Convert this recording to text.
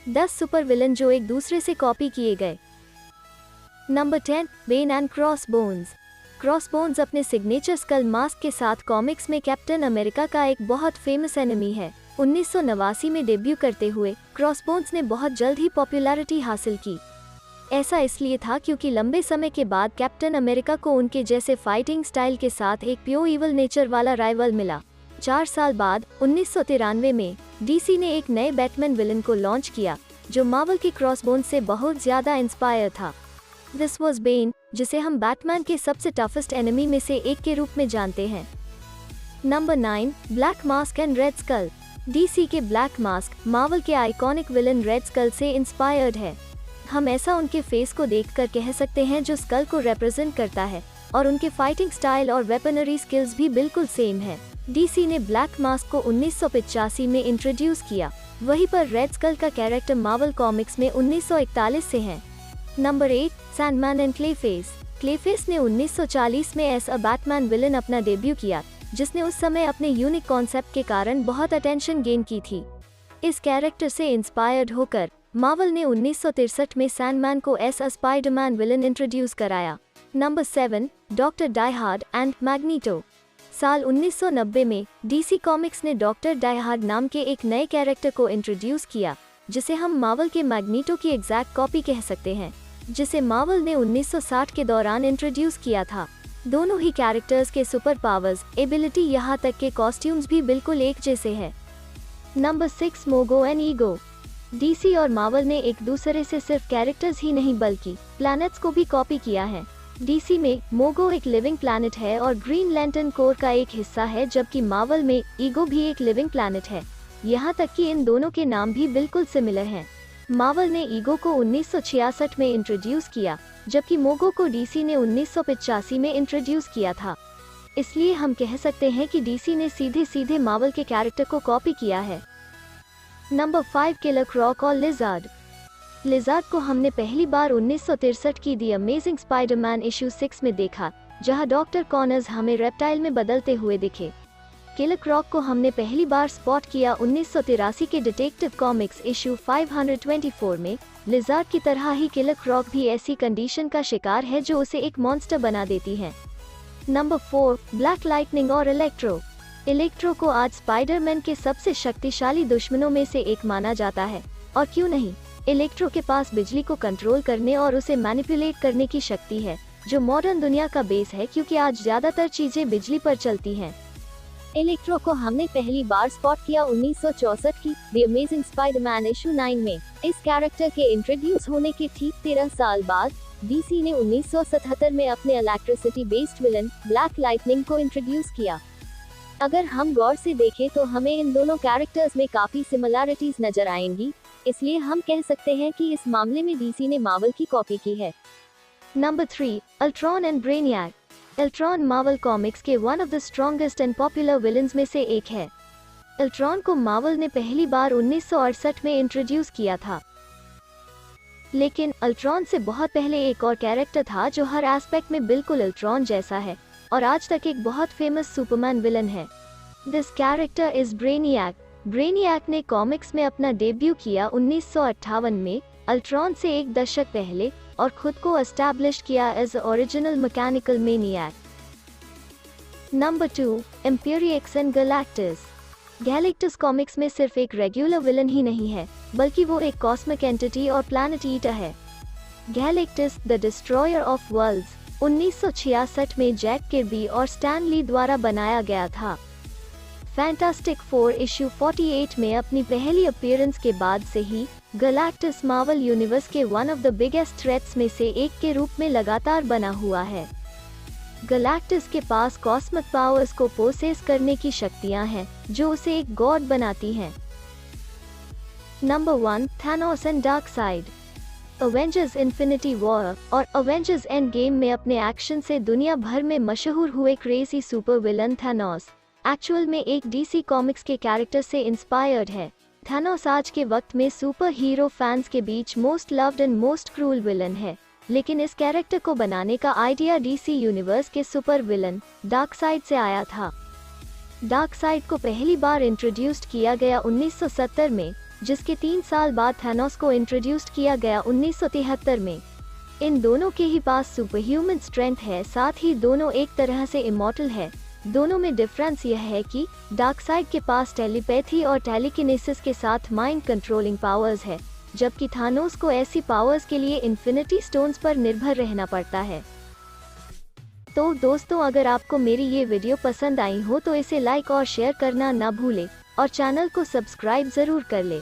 10 super villain जो एक दूसरे से कॉपी किए गए। Number 10, Ben and crossbones. Crossbones अपने सिग्नेचर स्कल मास्क के साथ कॉमिक्स में कैप्टन अमेरिका का एक बहुत फेमस एनिमी है। 1989 में डेब्यू करते हुए क्रॉसबोन्स ने बहुत जल्द ही पॉपुलैरिटी हासिल की। ऐसा इसलिए था क्योंकि लंबे समय के बाद कैप्टन अमेरिका को उनके जैसे फाइटिंग स्टाइल के साथ एक प्योर इवल नेचर वाला राइवल मिला। 4 साल बाद 1993 में डीसी ने एक नए बैटमैन विलन को लॉन्च किया जो मार्वल के क्रॉसबोन्स से बहुत ज्यादा इंस्पायर था। दिस वॉज बेन, जिसे हम बैटमैन के सबसे टफेस्ट एनिमी में से एक के रूप में जानते हैं। Number 9, black mask and red skull. DC के ब्लैक मास्क मार्वल के आइकॉनिक विलन रेड स्कल से इंस्पायर्ड है। हम ऐसा उनके फेस को देखकर कह सकते हैं जो स्कल को रिप्रेजेंट करता है, और उनके फाइटिंग स्टाइल और वेपनरी स्किल्स भी बिल्कुल सेम है। डीसी ने ब्लैक मास्क को 1985 में इंट्रोड्यूस किया, वहीं पर रेड स्कल का कैरेक्टर मार्वल कॉमिक्स में 1941 से है। Number 8, Sandman and Clayface. Clayface ने 1940 में एज अ बैटमैन विलन अपना डेब्यू किया, जिसने उस समय अपने यूनिक कॉन्सेप्ट के कारण बहुत अटेंशन गेन की थी। इस कैरेक्टर से इंस्पायर्ड होकर मार्वल ने 1963 में सैंडमैन को as a Spiderman villain introduce कराया। Number 7, doctor die hard and Magneto. साल 1990 में डीसी कॉमिक्स ने डॉक्टर डाई हार्ड नाम के एक नए कैरेक्टर को इंट्रोड्यूस किया, जिसे हम मार्वल के मैग्नीटो की एग्जैक्ट कॉपी कह सकते हैं, जिसे मार्वल ने 1960 के दौरान इंट्रोड्यूस किया था। दोनों ही कैरेक्टर्स के सुपर पावर्स, एबिलिटी यहाँ तक के कॉस्ट्यूम्स भी बिल्कुल एक जैसे हैं। Number 6, Mogo and Ego. DC और मार्वल ने एक दूसरे से सिर्फ कैरेक्टर्स ही नहीं बल्कि प्लैनेट्स को भी कॉपी किया है। डीसी में मोगो एक लिविंग प्लैनेट है और ग्रीन लैंटर्न कोर का एक हिस्सा है, जबकि मार्वल में ईगो भी एक लिविंग प्लैनेट है। यहाँ तक कि इन दोनों के नाम भी बिल्कुल सिमिलर हैं। मार्वल ने ईगो को 1966 में इंट्रोड्यूस किया, जबकि मोगो को डीसी ने 1985 में इंट्रोड्यूस किया था। इसलिए हम कह सकते हैं कि डीसी ने सीधे सीधे मार्वल के कैरेक्टर को कॉपी किया है। नंबर 5, किलर क्रॉक और लिजार्ड। लिजार्ड को हमने पहली बार 1963 की दी अमेजिंग स्पाइडरमैन इशू 6 में देखा, जहां डॉक्टर कॉनर्स हमें रेप्टाइल में बदलते हुए दिखे। किलर क्रॉक को हमने पहली बार स्पॉट किया 1983 के डिटेक्टिव कॉमिक्स इशू 524 में। लिजार्ड की तरह ही किलर क्रॉक भी ऐसी कंडीशन का शिकार है जो उसे एक मॉन्स्टर बना देती है। नंबर 4, ब्लैक लाइटनिंग और इलेक्ट्रो। इलेक्ट्रो को आज स्पाइडरमैन के सबसे शक्तिशाली दुश्मनों में से एक माना जाता है, और क्यों नहीं। इलेक्ट्रो के पास बिजली को कंट्रोल करने और उसे मैनिपुलेट करने की शक्ति है, जो मॉडर्न दुनिया का बेस है क्योंकि आज ज्यादातर चीजें बिजली पर चलती हैं। इलेक्ट्रो को हमने पहली बार स्पॉट किया 1964 की द अमेजिंग स्पाइडरमैन इशू 9 में। इस कैरेक्टर के इंट्रोड्यूस होने के ठीक 13 साल बाद डीसी ने 1977 में अपने electricity based villain black lightning को इंट्रोड्यूस किया। अगर हम गौर से देखें तो हमें इन दोनों कैरेक्टर्स में काफी सिमिलैरिटीज नजर आएंगी, इसलिए हम कह सकते हैं कि इस मामले में डीसी ने मार्वल की कॉपी की है। Number 3, Ultron and Brainiac. Ultron Marvel comics के one of the strongest and popular villains में से एक है। अल्ट्रॉन को मार्वल ने पहली बार 1968 में इंट्रोड्यूस किया था, लेकिन अल्ट्रॉन से बहुत पहले एक और कैरेक्टर था जो हर एस्पेक्ट में बिल्कुल अल्ट्रॉन जैसा है और आज तक एक बहुत फेमस सुपरमैन विलन है। This character is Brainiac. Brainiac ने कॉमिक्स में अपना डेब्यू किया 1958 में, अल्ट्रॉन से एक दशक पहले, और खुद को एस्टैब्लिश किया as original mechanical maniac. Number 2, Imperiex and Galactus. Galactus comics में सिर्फ एक रेगुलर विलन ही नहीं है, बल्कि वो एक कॉस्मिक एंटिटी और प्लैनेट ईटर है। Galactus the destroyer of worlds 1966 में जैक किर्बी और स्टैन ली द्वारा बनाया गया था। फैंटास्टिक 4 इशू 48 में अपनी पहली अपीयरेंस के बाद से ही गैलेक्टस मार्वल यूनिवर्स के one of the biggest threats में से एक के रूप में लगातार बना हुआ है। गैलेक्टस के पास कॉस्मिक पावर्स को पोसेस करने की शक्तियां हैं, जो उसे एक गॉड बनाती हैं। Number 1, Thanos and Darkseid. Avengers Infinity War और अवेंजर्स एंड गेम में अपने एक्शन से दुनिया भर में मशहूर हुए crazy super villain Thanos actual में एक डीसी कॉमिक्स के कैरेक्टर से इंस्पायर्ड है। थैनोस आज के वक्त में सुपर हीरो फैंस के बीच most loved and most cruel villain है, लेकिन इस कैरेक्टर को बनाने का आइडिया डीसी यूनिवर्स के सुपर विलन डार्कसाइड से आया था। डार्कसाइड को पहली बार इंट्रोड्यूस्ड किया गया 1970 में, जिसके 3 साल बाद थैनोस को इंट्रोड्यूस किया गया 1973 में। इन दोनों के ही पास सुपरह्यूमन स्ट्रेंथ है, साथ ही दोनों एक तरह से इमॉर्टल है। दोनों में डिफरेंस यह है कि डार्कसाइड के पास टेलीपैथी और टेलीकिनेसिस के साथ माइंड कंट्रोलिंग पावर्स है, जबकि थानोस को ऐसी पावर्स के लिए इन्फिनिटी स्टोन्स पर निर्भर रहना पड़ता है। तो दोस्तों, अगर आपको मेरी ये वीडियो पसंद आई हो तो इसे लाइक और शेयर करना ना भूलें और चैनल को सब्सक्राइब ज़रूर कर लें।